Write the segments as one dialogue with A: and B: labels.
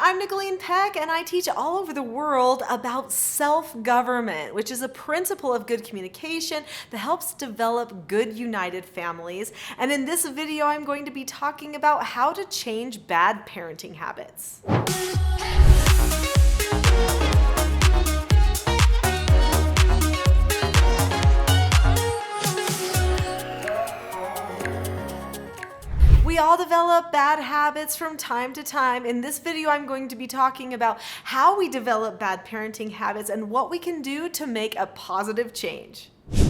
A: I'm Nicholeen Peck, and I teach all over the world about self-government, which is a principle of good communication that helps develop good united families. And in this video, I'm going to be talking about how to change bad parenting habits. We all develop bad habits from time to time. In this video, I'm going to be talking about how we develop bad parenting habits and what we can do to make a positive change.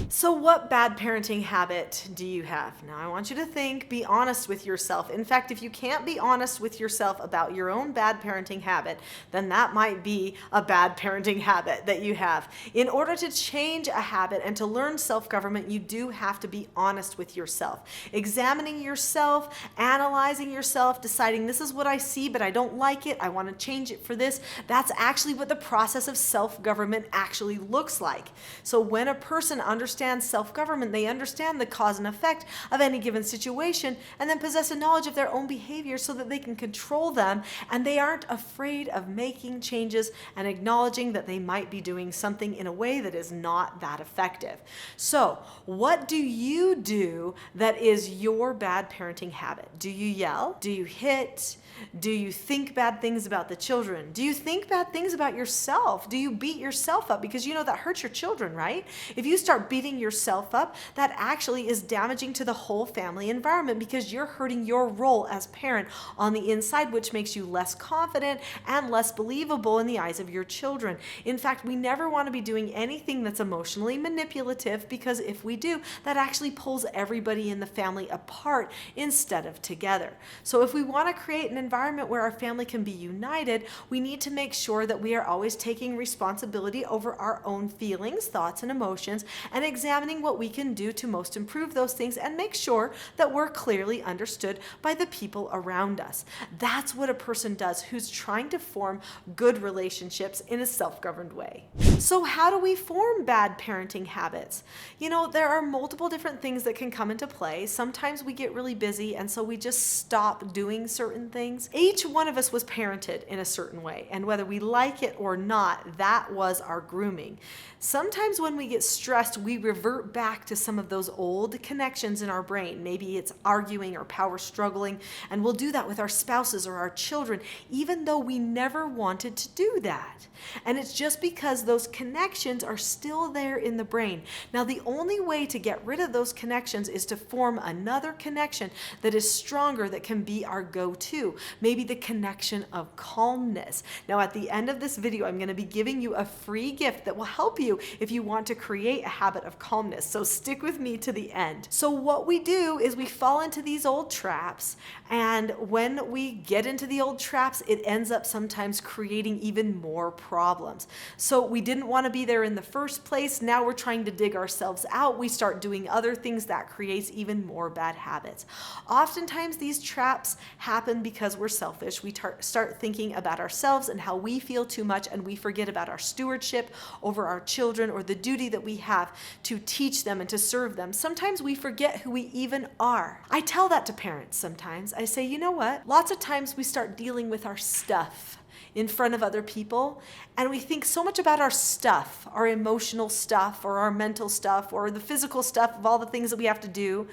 A: So what bad parenting habit do you have? Now I want you to think, be honest with yourself. In fact, if you can't be honest with yourself about your own bad parenting habit, then that might be a bad parenting habit that you have. In order to change a habit and to learn self-government, you do have to be honest with yourself. Examining yourself, analyzing yourself, deciding this is what I see, but I don't like it, I want to change it for this. That's actually what the process of self-government actually looks like. So when a person understands self-government, they understand the cause and effect of any given situation and then possess a knowledge of their own behavior so that they can control them, and they aren't afraid of making changes and acknowledging that they might be doing something in a way that is not that effective. So what do you do that is your bad parenting habit? Do you yell? Do you hit? Do you think bad things about the children? Do you think bad things about yourself? Do you beat yourself up? Because you know that hurts your children, right? If you start beating yourself up, that actually is damaging to the whole family environment because you're hurting your role as parent on the inside, which makes you less confident and less believable in the eyes of your children. In fact, we never want to be doing anything that's emotionally manipulative, because if we do, that actually pulls everybody in the family apart instead of together. So if we want to create an environment where our family can be united, we need to make sure that we are always taking responsibility over our own feelings, thoughts, and emotions, and examining what we can do to most improve those things and make sure that we're clearly understood by the people around us. That's what a person does who's trying to form good relationships in a self-governed way. So how do we form bad parenting habits? You know, there are multiple different things that can come into play. Sometimes we get really busy and so we just stop doing certain things. Each one of us was parented in a certain way, and whether we like it or not, that was our grooming. Sometimes when we get stressed, we revert back to some of those old connections in our brain. Maybe it's arguing or power struggling, and we'll do that with our spouses or our children, even though we never wanted to do that. And it's just because those connections are still there in the brain. Now, the only way to get rid of those connections is to form another connection that is stronger, that can be our go-to. Maybe the connection of calmness. Now, at the end of this video, I'm going to be giving you a free gift that will help you if you want to create a habit of calmness. So stick with me to the end. So what we do is we fall into these old traps, and when we get into the old traps, it ends up sometimes creating even more problems. So we didn't want to be there in the first place. Now we're trying to dig ourselves out. We start doing other things that creates even more bad habits. Oftentimes these traps happen because we're selfish. We start thinking about ourselves and how we feel too much, and we forget about our stewardship over our children or the duty that we have to teach them and to serve them. Sometimes we forget who we even are. I tell that to parents sometimes. I say, you know what? Lots of times we start dealing with our stuff in front of other people, and we think so much about our stuff, our emotional stuff or our mental stuff or the physical stuff of all the things that we have to do,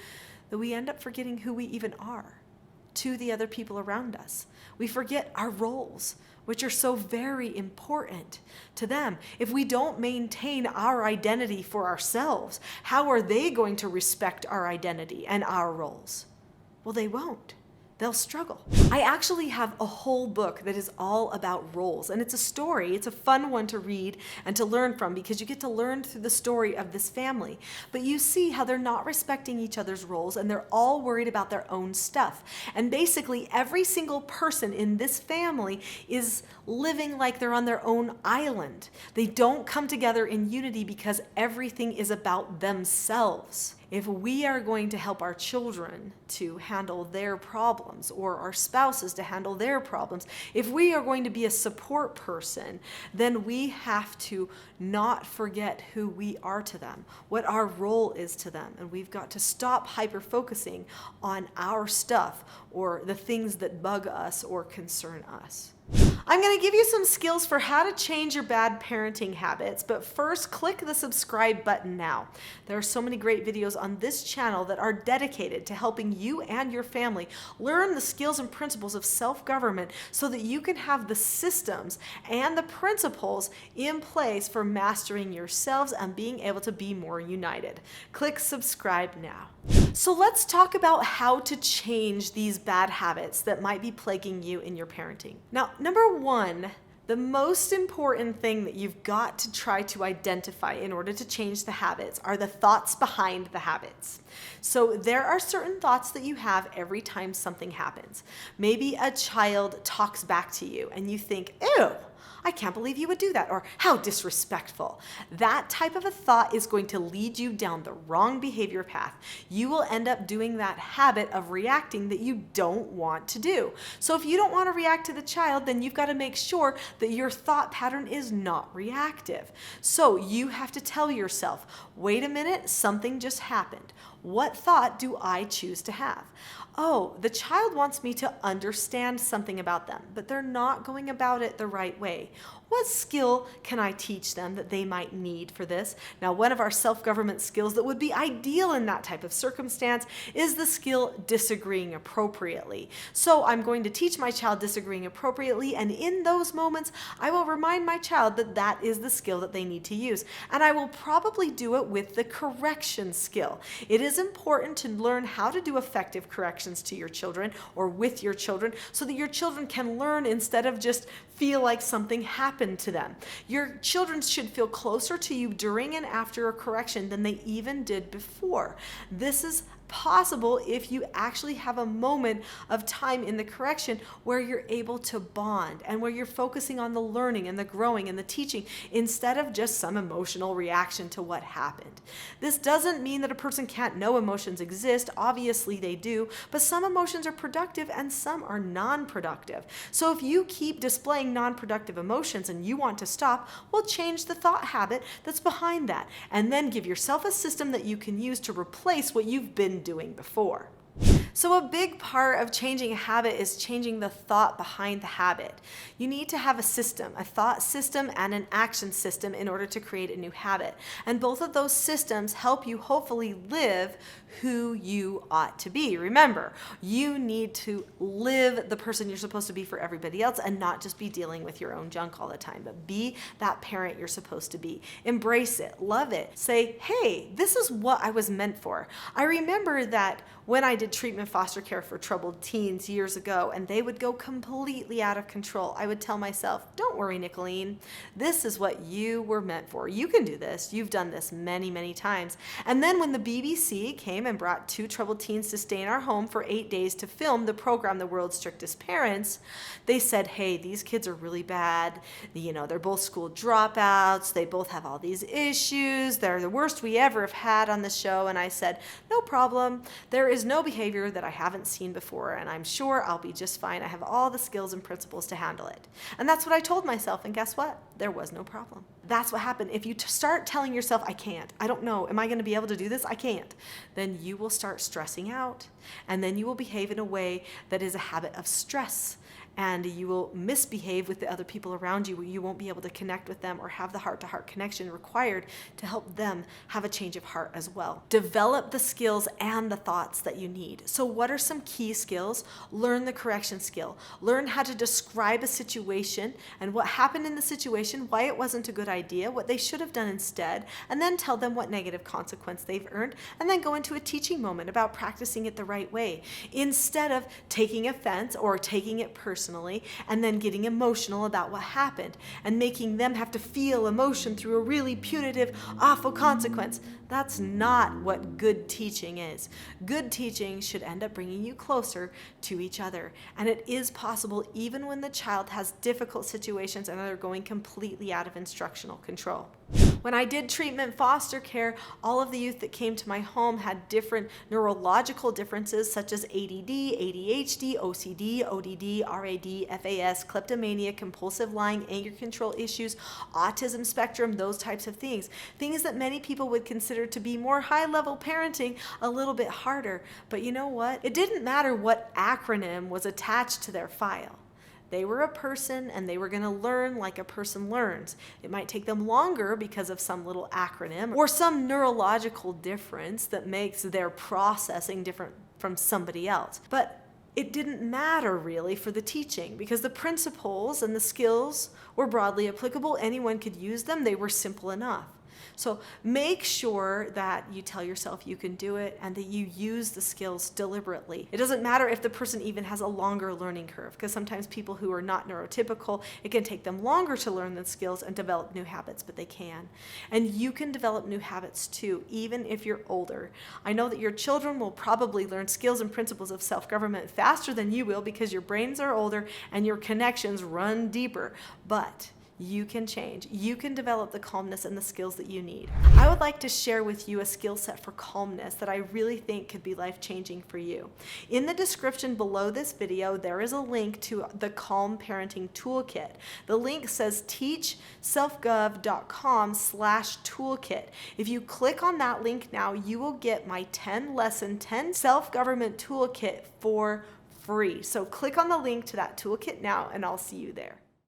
A: that we end up forgetting who we even are to the other people around us. We forget our roles, which are so very important to them. If we don't maintain our identity for ourselves, how are they going to respect our identity and our roles? Well, they won't. They'll struggle. I actually have a whole book that is all about roles, and it's a story. It's a fun one to read and to learn from, because you get to learn through the story of this family. But you see how they're not respecting each other's roles, and they're all worried about their own stuff. And basically every single person in this family is living like they're on their own island. They don't come together in unity because everything is about themselves. If we are going to help our children to handle their problems, or our spouses to handle their problems, if we are going to be a support person, then we have to not forget who we are to them, what our role is to them. And we've got to stop hyper-focusing on our stuff or the things that bug us or concern us. I'm going to give you some skills for how to change your bad parenting habits, but first click the subscribe button now. There are so many great videos on this channel that are dedicated to helping you and your family learn the skills and principles of self-government so that you can have the systems and the principles in place for mastering yourselves and being able to be more united. Click subscribe now. So let's talk about how to change these bad habits that might be plaguing you in your parenting. Now, number one, the most important thing that you've got to try to identify in order to change the habits are the thoughts behind the habits. So there are certain thoughts that you have every time something happens. Maybe a child talks back to you and you think, ew, I can't believe you would do that, or how disrespectful. That type of a thought is going to lead you down the wrong behavior path. You will end up doing that habit of reacting that you don't want to do. So if you don't want to react to the child, then you've got to make sure that your thought pattern is not reactive. So you have to tell yourself, wait a minute, something just happened. What thought do I choose to have? Oh, the child wants me to understand something about them, but they're not going about it the right way. What skill can I teach them that they might need for this? Now, one of our self-government skills that would be ideal in that type of circumstance is the skill disagreeing appropriately. So I'm going to teach my child disagreeing appropriately, and in those moments, I will remind my child that that is the skill that they need to use. And I will probably do it with the correction skill. It is important to learn how to do effective corrections to your children or with your children so that your children can learn instead of just feel like something happened to them. Your children should feel closer to you during and after a correction than they even did before. This is possible if you actually have a moment of time in the correction where you're able to bond and where you're focusing on the learning and the growing and the teaching instead of just some emotional reaction to what happened. This doesn't mean that a person can't know emotions exist. Obviously they do, but some emotions are productive and some are non-productive. So if you keep displaying non-productive emotions and you want to stop, well, change the thought habit that's behind that, and then give yourself a system that you can use to replace what you've been doing before. So a big part of changing a habit is changing the thought behind the habit. You need to have a system, a thought system and an action system in order to create a new habit. And both of those systems help you hopefully live who you ought to be. Remember, you need to live the person you're supposed to be for everybody else and not just be dealing with your own junk all the time, but be that parent you're supposed to be. Embrace it, love it. Say, hey, this is what I was meant for. I remember that when I did treatment foster care for troubled teens years ago and they would go completely out of control, I would tell myself, don't worry, Nicholeen, this is what you were meant for. You can do this. You've done this many, many times. And then when the BBC came and brought 2 troubled teens to stay in our home for 8 days to film the program, The World's Strictest Parents, they said, hey, these kids are really bad. You know, they're both school dropouts. They both have all these issues. They're the worst we ever have had on the show. And I said, no problem. There is no behavior that I haven't seen before, and I'm sure I'll be just fine. I have all the skills and principles to handle it. And that's what I told myself, and guess what? There was no problem. That's what happened. If you start telling yourself, I can't, I don't know, am I going to be able to do this? I can't. Then you will start stressing out, and then you will behave in a way that is a habit of stress. And you will misbehave with the other people around you. You won't be able to connect with them or have the heart-to-heart connection required to help them have a change of heart as well. Develop the skills and the thoughts that you need. So what are some key skills? Learn the correction skill. Learn how to describe a situation and what happened in the situation, why it wasn't a good idea, what they should have done instead, and then tell them what negative consequence they've earned, and then go into a teaching moment about practicing it the right way, instead of taking offense or taking it personally and then getting emotional about what happened and making them have to feel emotion through a really punitive, awful consequence. That's not what good teaching is. Good teaching should end up bringing you closer to each other. And it is possible even when the child has difficult situations and they're going completely out of instructional control. When I did treatment foster care, all of the youth that came to my home had different neurological differences such as ADD, ADHD, OCD, ODD, RAD, FAS, kleptomania, compulsive lying, anger control issues, autism spectrum, those types of things. Things that many people would consider to be more high-level parenting, a little bit harder. But you know what? It didn't matter what acronym was attached to their file. They were a person and they were going to learn like a person learns. It might take them longer because of some little acronym or some neurological difference that makes their processing different from somebody else. But it didn't matter really for the teaching because the principles and the skills were broadly applicable. Anyone could use them. They were simple enough. So make sure that you tell yourself you can do it and that you use the skills deliberately. It doesn't matter if the person even has a longer learning curve, because sometimes people who are not neurotypical, it can take them longer to learn the skills and develop new habits, but they can. And you can develop new habits too, even if you're older. I know that your children will probably learn skills and principles of self-government faster than you will because your brains are older and your connections run deeper. But you can change. You can develop the calmness and the skills that you need. I would like to share with you a skill set for calmness that I really think could be life-changing for you. In the description below this video, there is a link to the Calm Parenting Toolkit. The link says teachselfgov.com/toolkit. If you click on that link now, you will get my 10 self-government toolkit for free. So click on the link to that toolkit now and I'll see you there.